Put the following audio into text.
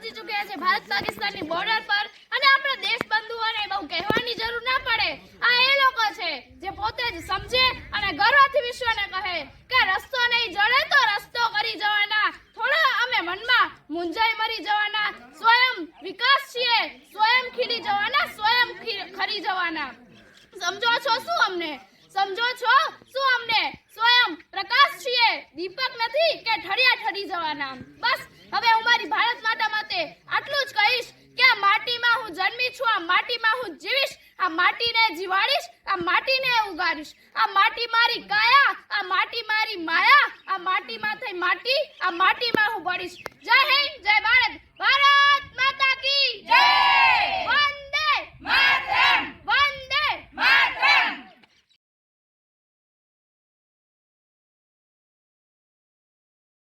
પહોંચી ચૂક્યા છે ભારત પાકિસ્તાનની બોર્ડર પર અને આપણા દેશ બંધુઓને બહુ કહેવાની જરૂર ના પડે આ એ લોકો છે જે પોતે જ સમજે અને ગર્વથી વિશ્વને કહે કે રસ્તો નહીં જડે તો રસ્તો કરી જવાના થોડા અમે મનમાં મૂંઝાઈ મરી જવાના સ્વયં વિકાસ છીએ સ્વયં ખીલી જવાના સ્વયં ખરી જવાના સમજો છો શું અમને સ્વયં પ્રકાશ છીએ દીપક નથી કે ઠળિયા ઠરી જવાના બસ હવે હું મારી ભારત માતા માટે આટલું જ કહીશ કે આ માટીમાં હું જન્મી છું આ માટીમાં હું જીવીશ આ માટીને જીવાડીશ આ માટીને ઉગાડીશ આ માટી મારી કાયા આ માટી મારી માયા આ માટીમાં થઈ માટી આ માટીમાં હું ભળીશ જય હિન્દ જય ભારત ભારત માતા કી જય